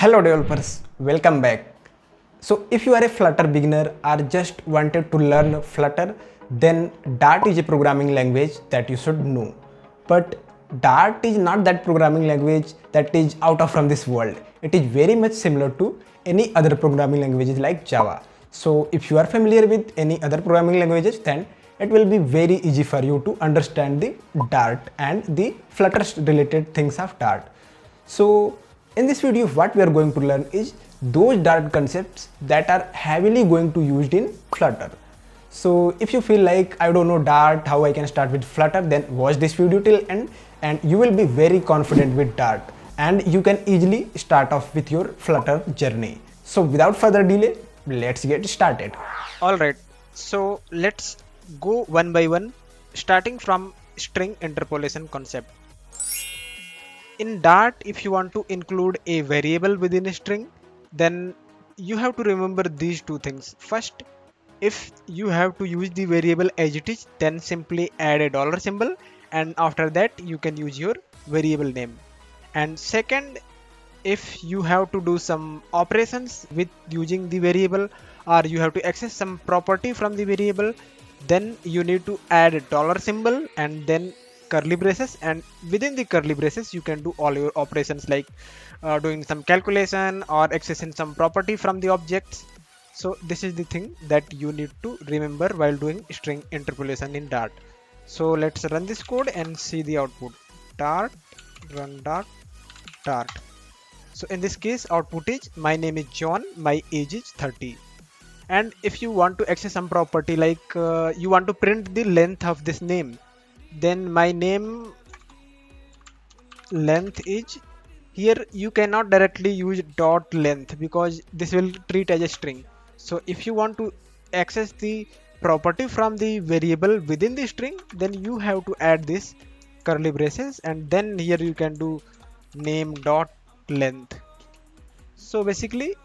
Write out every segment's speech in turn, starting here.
Hello developers, welcome back. So if you are a Flutter beginner or just wanted to learn Flutter, then Dart is a programming language that you should know. But Dart is not that programming language that is out of from this world. It is very much similar to any other programming languages like Java. So if you are familiar with any other programming languages, then it will be very easy for you to understand the Dart and the Flutter related things of Dart. So in this video what we are going to learn is those Dart concepts that are heavily going to used in Flutter. So if you feel like I don't know Dart, how I can start with Flutter, then watch this video till end and you will be very confident with Dart and you can easily start off with your Flutter journey. So without further delay, let's get started. Alright, so let's go one by one, starting from string interpolation concept. In Dart, if you want to include a variable within a string, then you have to remember these two things. First, if you have to use the variable as it is, then simply add a dollar symbol, and after that you can use your variable name. And second, if you have to do some operations with using the variable, or you have to access some property from the variable, then you need to add a dollar symbol and then curly braces, and within the curly braces you can do all your operations like doing some calculation or accessing some property from the objects. So this is the thing that you need to remember while doing string interpolation in Dart. So let's run this code and see the output. Dart run Dart. So in this case output is my name is John, my age is 30. And if you want to access some property like you want to print the length of this name, then my name length is here. You cannot directly use dot length because this will treat as a string. So if you want to access the property from the variable within the string, then you have to add this curly braces and then here you can do name dot length. So basically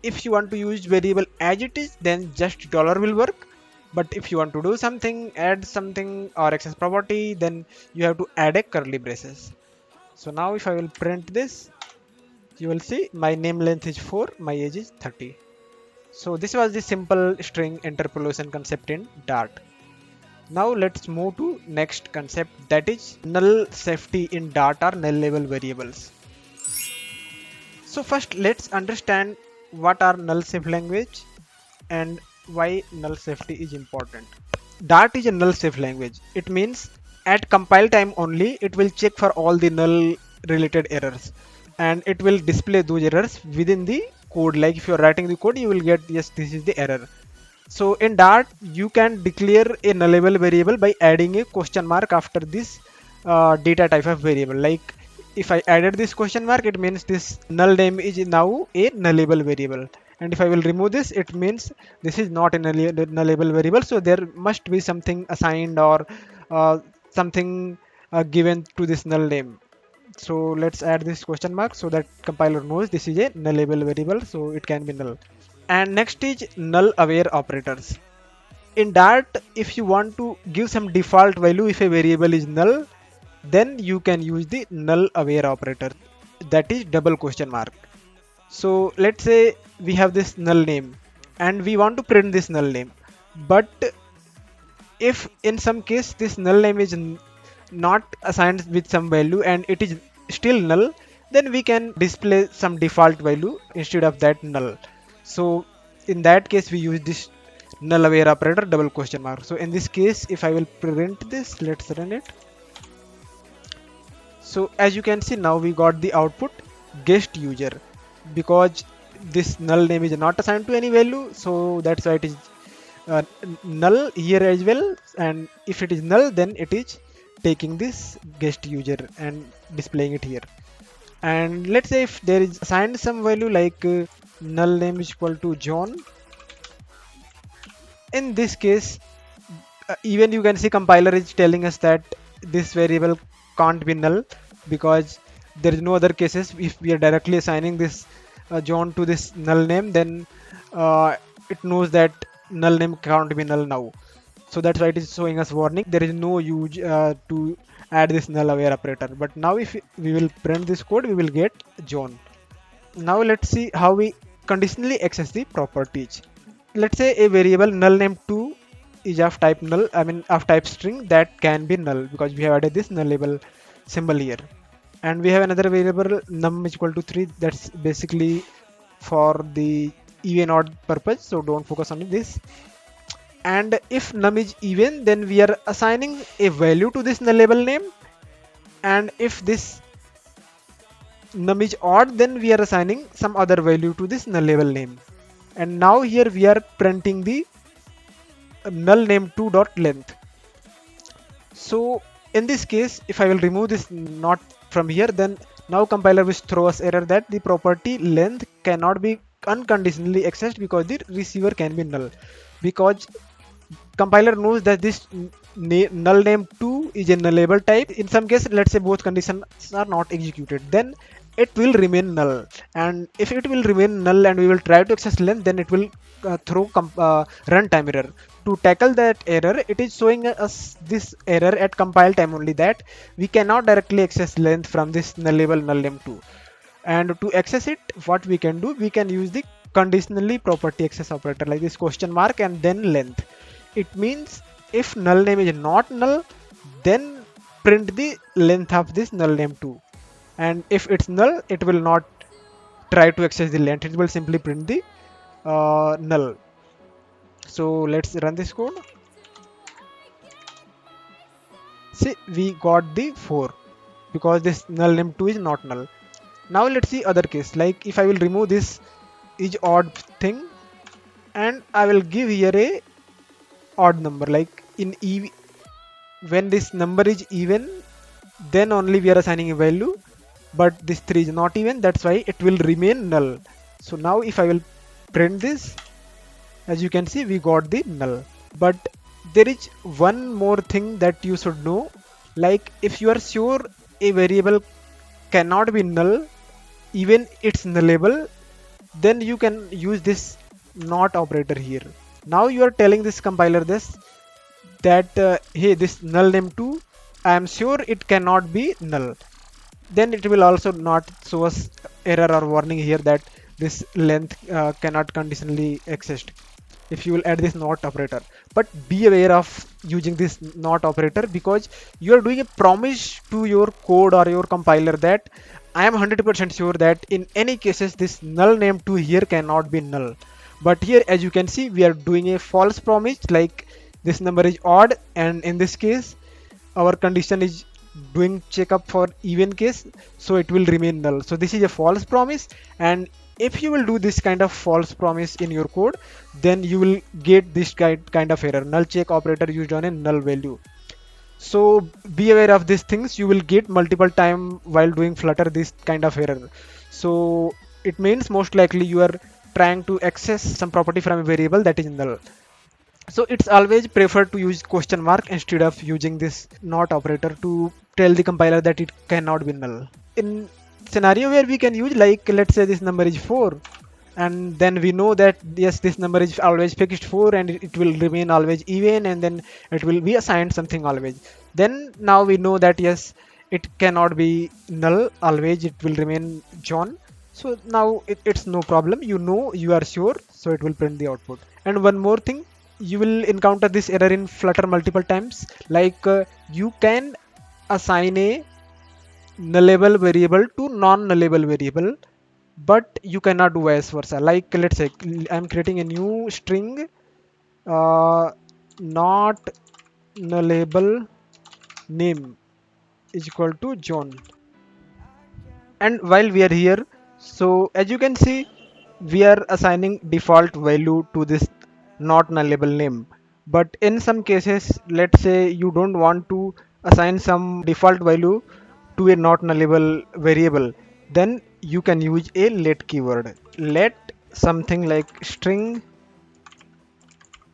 if you want to use variable as it is, then just dollar will work. But if you want to do something, add something or access property, then you have to add a curly braces. So now if I will print this, you will see my name length is 4, my age is 30. So this was the simple string interpolation concept in Dart. Now let's move to next concept, that is null safety in Dart or null level variables. So first let's understand what are null safe language and why null safety is important. Dart is a null safe language. It means at compile time only it will check for all the null related errors and it will display those errors within the code. Like if you are writing the code, you will get yes, this is the error. So in Dart you can declare a nullable variable by adding a question mark after this data type of variable. Like if I added this question mark, it means this null name is now a nullable variable. And if I will remove this, it means this is not a nullable variable. So there must be something assigned or something given to this null name. So let's add this question mark so that compiler knows this is a nullable variable, so it can be null. And next is null aware operators. In Dart, if you want to give some default value if a variable is null, then you can use the null aware operator, that is double question mark. So let's say we have this null name and we want to print this null name, but if in some case this null name is not assigned with some value and it is still null, then we can display some default value instead of that null. So in that case we use this null aware operator double question mark. So in this case if I will print this, let's run it. So as you can see, now we got the output guest user because this null name is not assigned to any value, so that's why it is null here as well. And if it is null, then it is taking this guest user and displaying it here. And let's say if there is assigned some value like null name is equal to John, in this case even you can see compiler is telling us that this variable can't be null because there is no other cases. If we are directly assigning this John to this null name, then it knows that null name can't be null now. So that's why it is showing us warning. There is no use to add this null aware operator. But now if we will print this code, we will get John. Now let's see how we conditionally access the properties. Let's say a variable null name 2 is of type null, I mean of type string, that can be null because we have added this null label symbol here. And we have another variable num is equal to 3, that's basically for the even odd purpose, so don't focus on this. And if num is even, then we are assigning a value to this null label name, and if this num is odd, then we are assigning some other value to this null label name. And now here we are printing the null name 2 dot length. So in this case, if I will remove this not from here, then now compiler will throw us error that the property length cannot be unconditionally accessed because the receiver can be null, because compiler knows that this null name 2 is a nullable type. In some case, let's say both conditions are not executed, then it will remain null. And if it will remain null and we will try to access length, then it will throw runtime error. To tackle that error, it is showing us this error at compile time only, that we cannot directly access length from this nullable null name 2. And to access it, what we can do, we can use the conditionally property access operator like this question mark and then length. It means if null name is not null, then print the length of this null name 2. And if it's null, it will not try to access the length, it will simply print the null. So let's run this code. See, we got the 4 because this null name 2 is not null. Now let's see other case, like if I will remove this is odd thing and I will give here a odd number, like in when this number is even, then only we are assigning a value, but this 3 is not even, that's why it will remain null. So now if I will print this, as you can see, we got the null. But there is one more thing that you should know, like if you are sure a variable cannot be null even it's nullable, then you can use this not operator here. Now you are telling this compiler this, that hey, this null name 2, I am sure it cannot be null. Then it will also not show us error or warning here that this length cannot conditionally accessed if you will add this not operator. But be aware of using this not operator, because you are doing a promise to your code or your compiler that I am 100% sure that in any cases this null name 2 here cannot be null. But here, as you can see, we are doing a false promise, like this number is odd, and in this case our condition is doing checkup for even case, so it will remain null. So this is a false promise, and if you will do this kind of false promise in your code, then you will get this kind of error, null check operator used on a null value. So be aware of these things, you will get multiple time while doing Flutter this kind of error. So it means most likely you are trying to access some property from a variable that is null. So it's always preferred to use question mark instead of using this not operator to tell the compiler that it cannot be null. In scenario where we can use, like let's say this number is 4, and then we know that yes, this number is always fixed 4 and it will remain always even, and then it will be assigned something always. Then now we know that yes, it cannot be null always, it will remain John. So now it's no problem, you know, you are sure, so it will print the output. And one more thing, you will encounter this error in Flutter multiple times, like you can assign a nullable variable to non-nullable variable, but you cannot do vice versa. Like let's say I'm creating a new string, not nullable name is equal to John. And while we are here, so as you can see, we are assigning default value to this not nullable name. But in some cases, let's say you don't want to assign some default value to a not nullable variable, then you can use a let keyword. Let something like string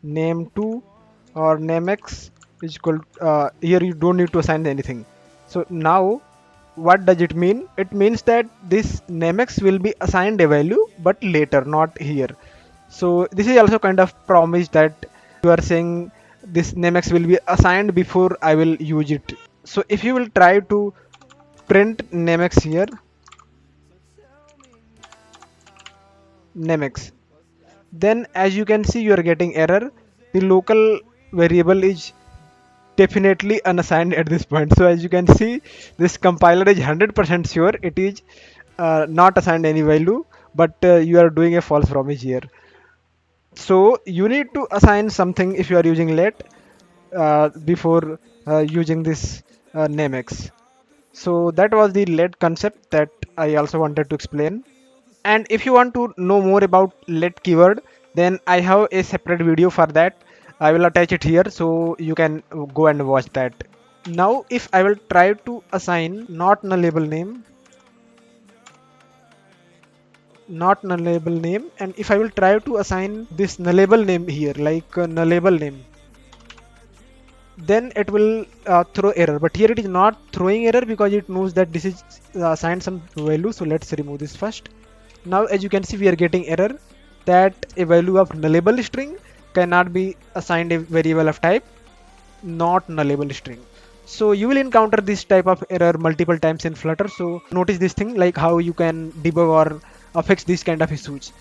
name2 or namex is equal, here you don't need to assign anything. So now what does it mean? It means that this namex will be assigned a value but later, not here. So this is also kind of promise that you are saying this namex will be assigned before I will use it. So if you will try to print namex here, namex. Then as you can see, you are getting error. The local variable is definitely unassigned at this point. So as you can see, this compiler is 100% sure it is not assigned any value, but you are doing a false promise here. So you need to assign something if you are using let before using this namex. So that was the let concept that I also wanted to explain. And if you want to know more about let keyword, then I have a separate video for that. I will attach it here so you can go and watch that. Now if I will try to assign not nullable name, not nullable name, and if I will try to assign this nullable name here, like nullable name, then it will throw error. But here it is not throwing error because it knows that this is assigned some value. So let's remove this first. Now as you can see, we are getting error that a value of nullable string cannot be assigned a variable of type not nullable string. So you will encounter this type of error multiple times in Flutter. So notice this thing, like how you can debug or fix this kind of issues.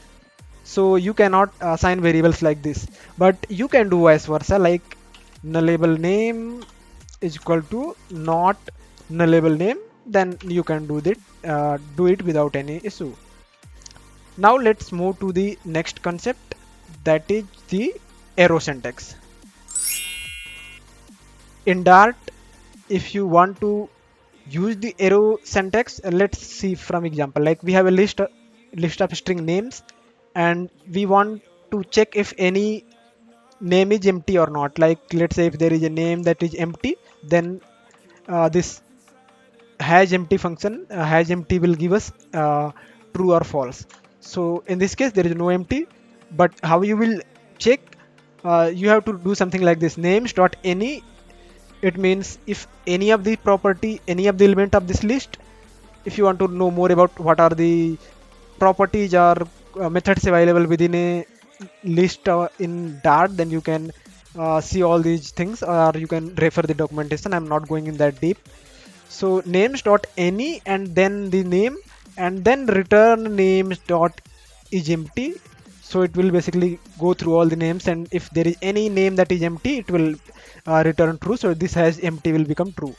So you cannot assign variables like this, but you can do vice versa, like nullable name is equal to not nullable name. Then you can do it without any issue. Now let's move to the next concept, that is the arrow syntax. In Dart, if you want to use the arrow syntax, let's see from example. Like we have a list of string names, and we want to check if any name is empty or not. Like let's say if there is a name that is empty, then this hash empty function, hash empty will give us true or false. So in this case there is no empty, but how you will check, you have to do something like this, names dot any. It means if any of the property, any of the element of this list, if you want to know more about what are the properties or methods available within a list in Dart, then you can see all these things, or you can refer the documentation. I'm not going in that deep. So names dot any and then the name, and then return names dot is empty. So it will basically go through all the names, and if there is any name that is empty, it will return true. So this hash empty will become true.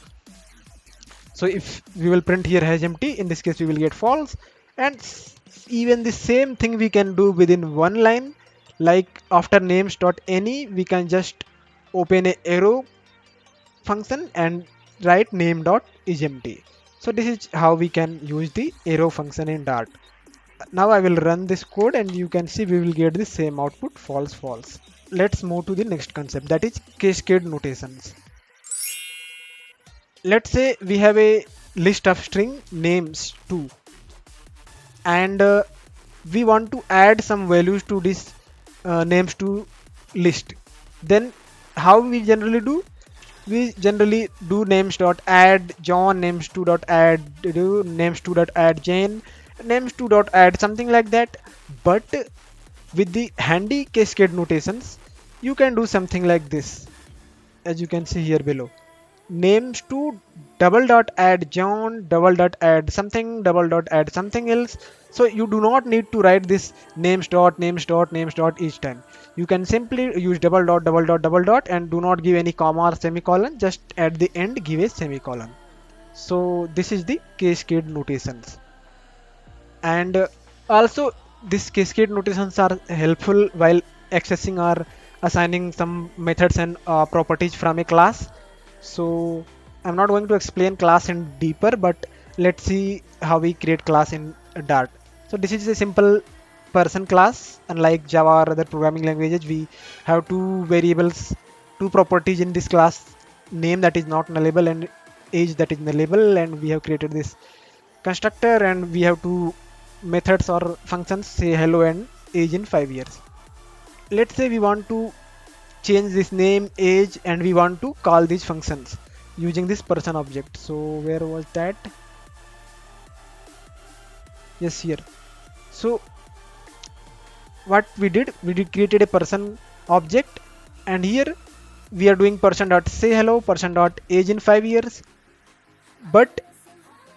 So if we will print here hash empty, in this case we will get false. And even the same thing we can do within one line, like after names dot any, we can just open a arrow function and write name dot is empty. So this is how we can use the arrow function in Dart. Now I will run this code and you can see we will get the same output, false false. Let's move to the next concept, that is cascade notations. Let's say we have a list of string names too, and we want to add some values to this names to list. Then how we generally do, we generally do names dot add John, names 2 dot add do names 2 dot add Jane, names 2 dot add something like that. But with the handy cascade notations, you can do something like this, as you can see here below. Names to double dot add John, double dot add something, double dot add something else. So you do not need to write this names dot names dot names dot each time. You can simply use double dot double dot double dot and do not give any comma or semicolon, just at the end give a semicolon. So this is the cascade notations. And also these cascade notations are helpful while accessing or assigning some methods and properties from a class. So I'm not going to explain class in deeper, but let's see how we create class in Dart. So this is a simple person class. Unlike Java or other programming languages, we have two variables, two properties in this class, name that is not nullable and age that is nullable, and we have created this constructor, and we have two methods or functions, say hello and age in 5 years. Let's say we want to change this name, age, and we want to call these functions using this person object. So where was that? Yes, here. So what we did created a person object, and here we are doing person dot say hello, person dot age in 5 years. But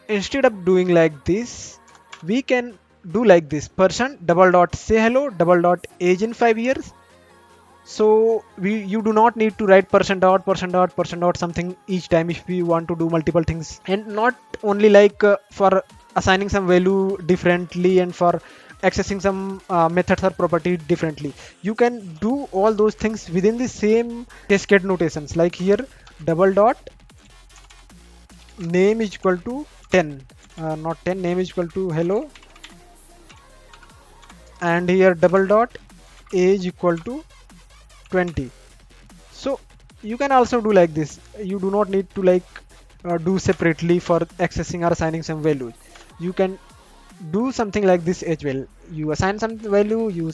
instead of doing like this, we can do like this: person double dot say hello double dot age in 5 years. So you do not need to write person dot something each time if you want to do multiple things, and not only like for assigning some value differently and for accessing some methods or property differently. You can do all those things within the same cascade notations. Like here, double dot name is equal to 10, not 10, name is equal to hello, and here double dot age equal to 20. So you can also do like this. You do not need to like do separately for accessing or assigning some values. You can do something like this as well. You assign some value, you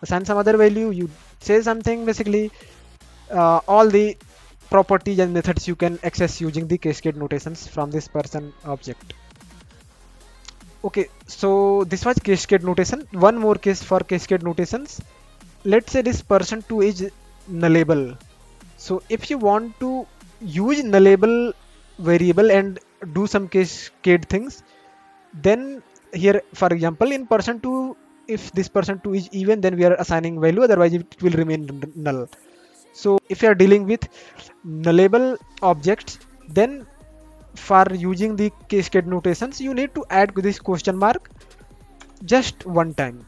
assign some other value, you say something. Basically all the properties and methods you can access using the cascade notations from this person object. Okay, so this was cascade notation. One more case for cascade notations. Let's say this person2 is nullable. So if you want to use nullable variable and do some cascade things, then here, for example, in person2, if this person2 is even, then we are assigning value, otherwise it will remain null. So if you are dealing with nullable objects, then for using the cascade notations, you need to add this question mark just one time.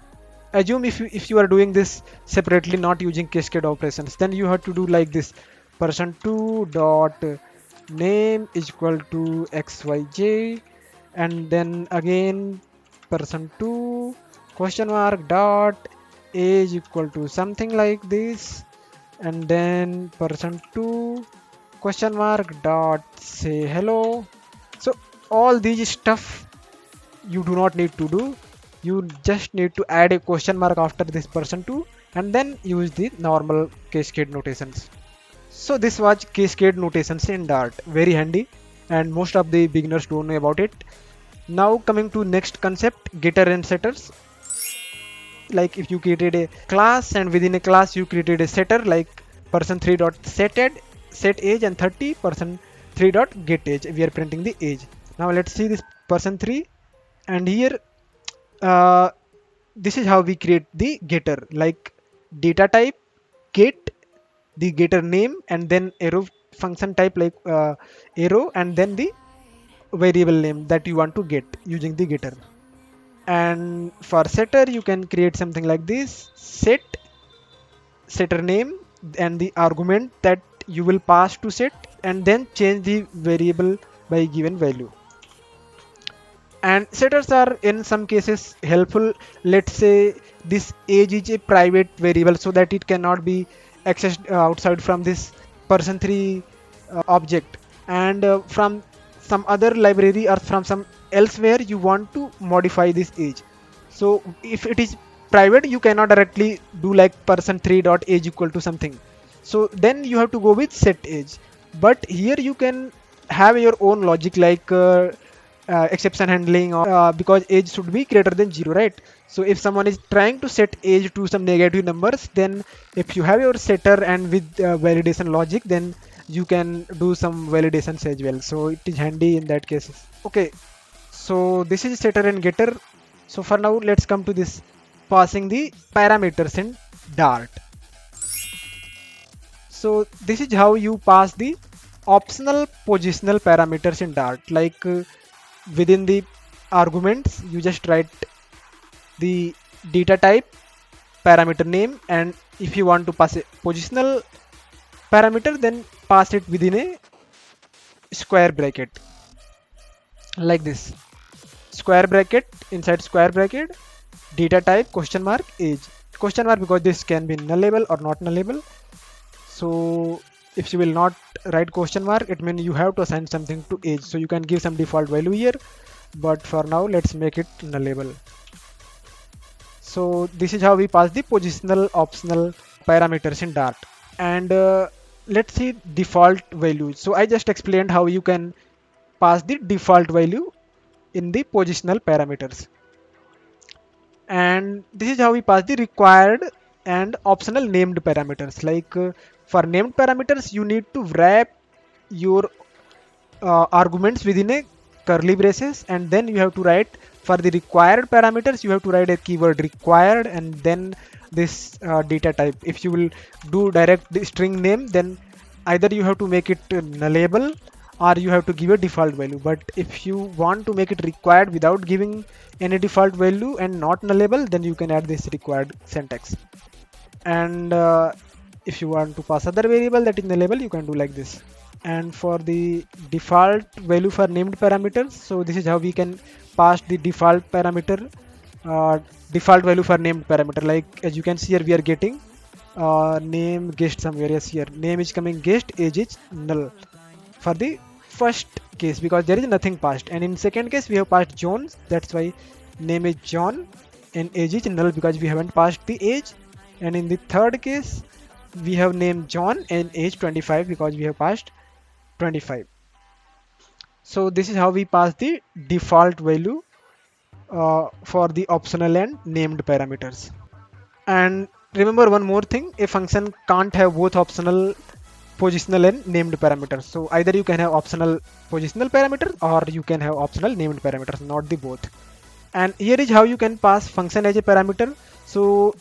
Assume if you are doing this separately, not using cascade operations, then you have to do like this: person2 dot name is equal to xyj, and then again person2 question mark dot age equal to something like this, and then person2 question mark dot say hello. So all these stuff you do not need to do. You just need to add a question mark after this person2 and then use the normal cascade notations. So this was cascade notations in Dart. Very handy, and most of the beginners don't know about it. Now coming to next concept, getter and setters. Like if you created a class and within a class you created a setter like person3 dot setted set age and 30 person3 dot get age. We are printing the age. Now let's see this person3, and here this is how we create the getter, like data type get, the getter name, and then arrow function type like arrow, and then the variable name that you want to get using the getter. And for setter you can create something like this: set setter name and the argument that you will pass to set, and then change the variable by given value. And setters are in some cases helpful. Let's say this age is a private variable, so that it cannot be accessed outside from this person3 object, and from some other library or from some elsewhere you want to modify this age. So if it is private, you cannot directly do like person3 dot age equal to something, so then you have to go with set age. But here you can have your own logic, like exception handling, or because age should be greater than 0, right? So if someone is trying to set age to some negative numbers, then if you have your setter and with validation logic, then you can do some validations as well. So it is handy in that case. Okay, so this is setter and getter. So for now, let's come to this passing the parameters in Dart. So this is how you pass the optional positional parameters in Dart. Like within the arguments, you just write the data type, parameter name, and if you want to pass a positional parameter, then pass it within a square bracket like this. Square bracket, inside square bracket, data type question mark age. Question mark because this can be nullable or not nullable. So if you will not write question mark, it means you have to assign something to age. So you can give some default value here, but for now let's make it nullable. So this is how we pass the positional optional parameters in Dart. And let's see default values. So I just explained how you can pass the default value in the positional parameters. And this is how we pass the required and optional named parameters. Like for named parameters, you need to wrap your arguments within a curly braces, and then you have to write for the required parameters you have to write a keyword required and then this data type. If you will do direct the string name, then either you have to make it nullable or you have to give a default value. But if you want to make it required without giving any default value and not nullable, then you can add this required syntax. And if you want to pass other variable that is nullable, you can do like this. And for the default value for named parameters, so this is how we can pass the default parameter, default value for named parameter. Like as you can see here, we are getting name guest somewhere. Yes, here name is coming guest, age is null for the first case because there is nothing passed. And in second case we have passed John, that's why name is John and age is null because we haven't passed the age. And in the third case we have name John and age 25 because we have passed 25. So this is how we pass the default value for the optional and named parameters. And remember one more thing, a function can't have both optional positional and named parameters. So either you can have optional positional parameters or you can have optional named parameters, not the both. And here is how you can pass function as a parameter. So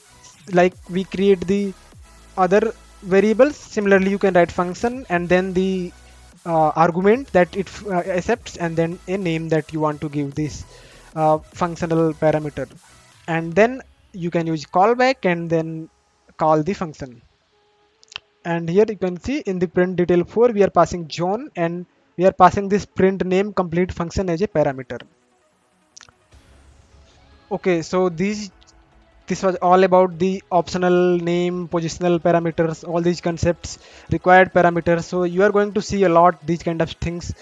like we create the other variables, similarly you can write function and then the argument that it accepts and then a name that you want to give this functional parameter, and then you can use callback and then call the function. And here you can see in the print detail 4 we are passing John and we are passing this print name complete function as a parameter. Okay, so this was all about the optional name, positional parameters, all these concepts, required parameters. So you are going to see a lot these kind of things.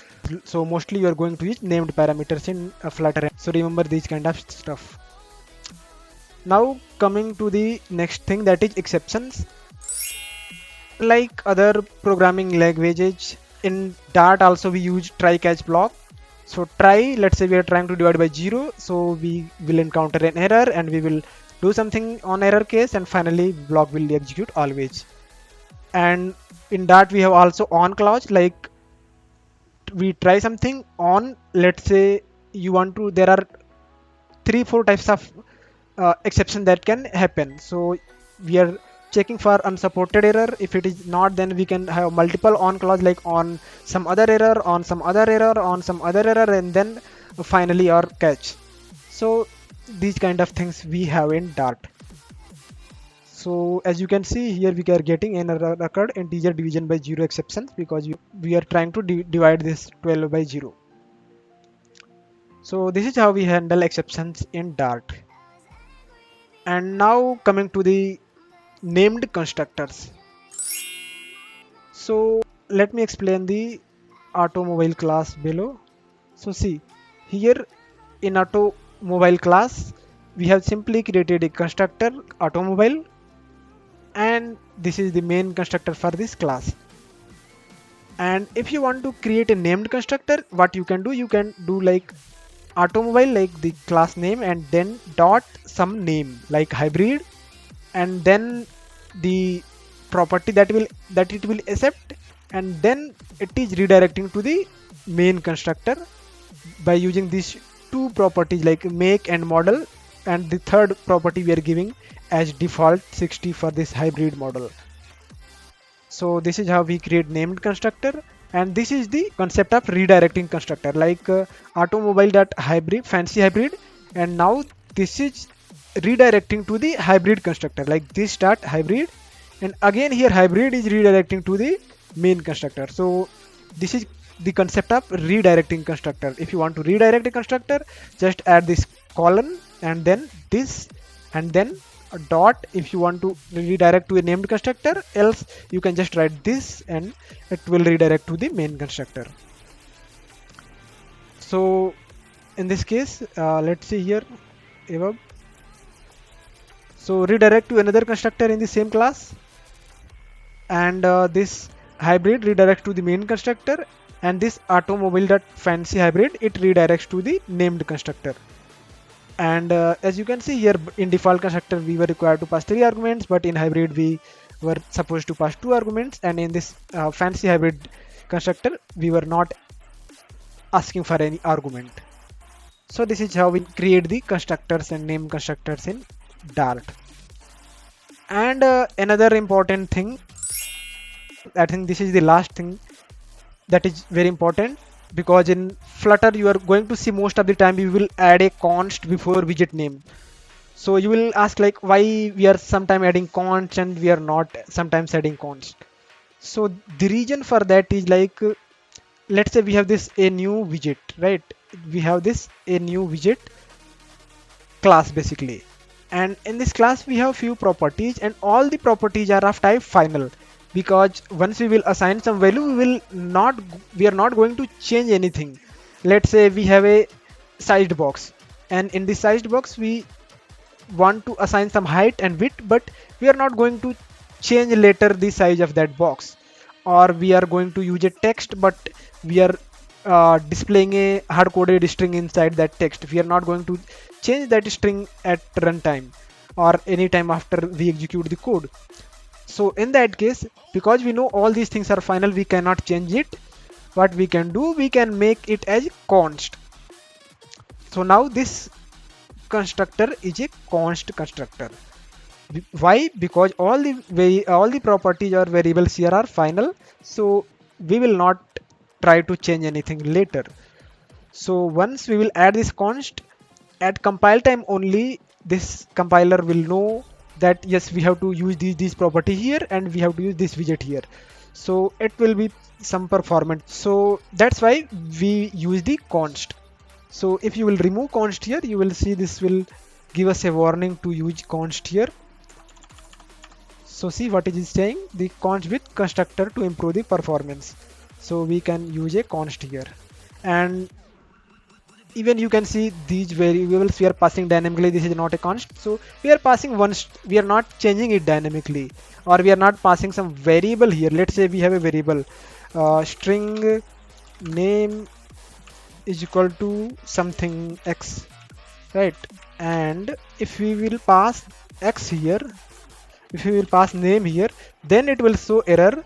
So mostly you are going to use named parameters in Flutter. So remember these kind of stuff. Now coming to the next thing, that is exceptions. Like other programming languages, in Dart also we use try catch block. So try, let's say we are trying to divide by 0, so we will encounter an error and we will do something on error case and finally block will execute always. And in Dart we have also on clause, like we try something on, let's say you want to, there are 3-4 types of exception that can happen. So we are checking for unsupported error. If it is not, then we can have multiple on clause, like on some other error, on some other error, on some other error, and then finally our catch. So these kind of things we have in Dart. So as you can see here, we are getting an error occurred integer division by 0 exceptions because we are trying to divide this 12 by 0. So this is how we handle exceptions in Dart. And now coming to the named constructors. So let me explain the automobile class below. So see here in automobile class we have simply created a constructor automobile, and this is the main constructor for this class. And if you want to create a named constructor, what you can do like automobile, like the class name, and then dot some name like hybrid, and then the property that it will accept, and then it is redirecting to the main constructor by using these two properties like make and model, and the third property we are giving as default 60 for this hybrid model. So this is how we create named constructor, and this is the concept of redirecting constructor, like automobile.hybrid, fancy hybrid, and now this is redirecting to the hybrid constructor like this dot hybrid, and again here hybrid is redirecting to the main constructor. So this is the concept of redirecting constructor. If you want to redirect a constructor, just add this colon and then this and then a dot if you want to redirect to a named constructor, else you can just write this and it will redirect to the main constructor. So in this case let's see here above. So redirect to another constructor in the same class, and this hybrid redirects to the main constructor, and this automobile.fancy hybrid, it redirects to the named constructor. And as you can see here in default constructor we were required to pass 3 arguments, but in hybrid we were supposed to pass 2 arguments, and in this fancy hybrid constructor we were not asking for any argument. So this is how we create the constructors and name constructors in Dart. And another important thing, I think this is the last thing that is very important, because in Flutter you are going to see most of the time you will add a const before widget name. So you will ask like why we are sometimes adding const and we are not sometimes adding const. So the reason for that is like let's say we have this a new widget, right? We have this a new widget class basically, and in this class we have few properties and all the properties are of type final, because once we will assign some value we are not going to change anything. Let's say we have a sized box, and in this sized box we want to assign some height and width, but we are not going to change later the size of that box. Or we are going to use a text, but we are displaying a hard coded string inside that text. We are not going to change that string at runtime or anytime after we execute the code. So in that case, because we know all these things are final, we cannot change it. What we can do, we can make it as const. So now this constructor is a const constructor. Why? Because all the properties or variables here are final, so we will not try to change anything later. So once we will add this const at compile time only, this compiler will know that yes, we have to use these property here and we have to use this widget here. So it will be some performance. So that's why we use the const. So if you will remove const here, you will see this will give us a warning to use const here. So see what it is saying, the const with constructor to improve the performance. So we can use a const here, and even you can see these variables we are passing dynamically. This is not a const, so we are passing we are not changing it dynamically, or we are not passing some variable here. Let's say we have a variable string name is equal to something x, right? And if we will pass x here, if we will pass name here, then it will show error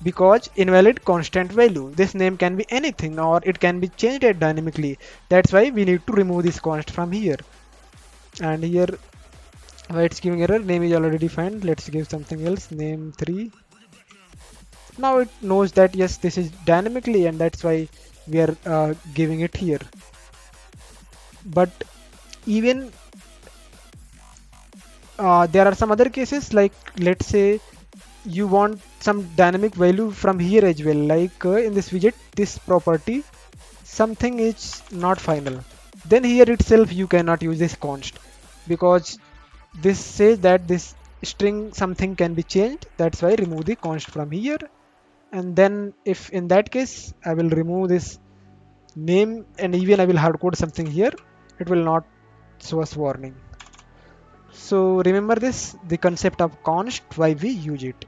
because invalid constant value. This name can be anything or it can be changed dynamically. That's why we need to remove this const from here. And here why it's giving error, name is already defined. Let's give something else, name 3. Now it knows that yes, this is dynamically, and that's why we are giving it here. But even there are some other cases, like let's say you want some dynamic value from here as well, like in this widget, this property something is not final, then here itself you cannot use this const, because this says that this string something can be changed. That's why remove the const from here. And then if in that case I will remove this name and even I will hard code something here, it will not show us warning. So remember this, the concept of const, why we use it.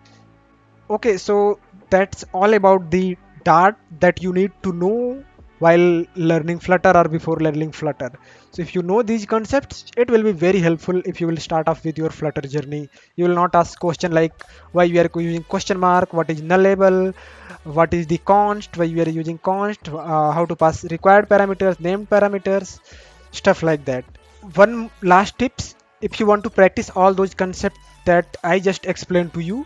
Okay, so that's all about the Dart that you need to know while learning Flutter or before learning Flutter. So if you know these concepts, it will be very helpful if you will start off with your Flutter journey. You will not ask question like why we are using question mark, what is null label, what is the const, why we are using const, how to pass required parameters, named parameters, stuff like that. One last tips, if you want to practice all those concepts that I just explained to you,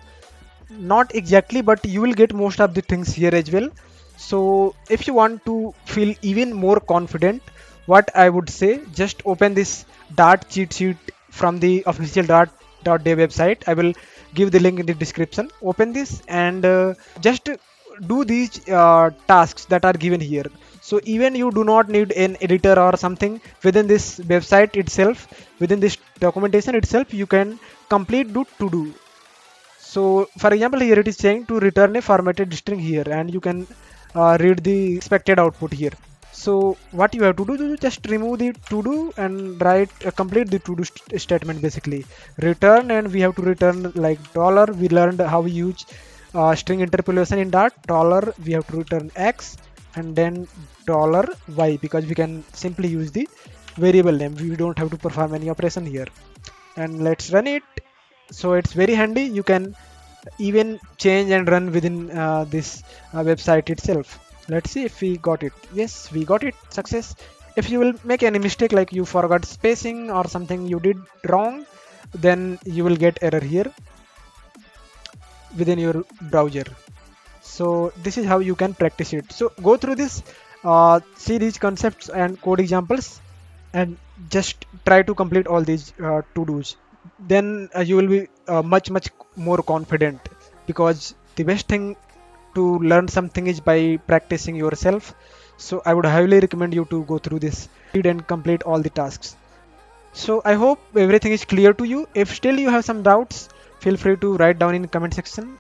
not exactly, but you will get most of the things here as well. So if you want to feel even more confident, what I would say, just open this Dart cheat sheet from the official Dart.dev website. I will give the link in the description. Open this and just do these tasks that are given here. So even you do not need an editor or something, within this website itself, within this documentation itself, you can complete to do. So for example, here it is saying to return a formatted string here, and you can read the expected output here. So what you have to do, just remove the to do and write complete the to do statement basically. Return, and we have to return like dollar. We learned how we use string interpolation in Dart. Dollar, we have to return x, and then dollar y, because we can simply use the variable name. We don't have to perform any operation here. And let's run it. So it's very handy. You can even change and run within this website itself. Let's see if we got it. Yes, we got it. Success. If you will make any mistake, like you forgot spacing or something you did wrong, then you will get error here within your browser. So this is how you can practice it. So go through this, see these concepts and code examples, and just try to complete all these to dos. Then you will be much more confident, because the best thing to learn something is by practicing yourself. So I would highly recommend you to go through this, read and complete all the tasks. So I hope everything is clear to you. If still you have some doubts, feel free to write down in comment section.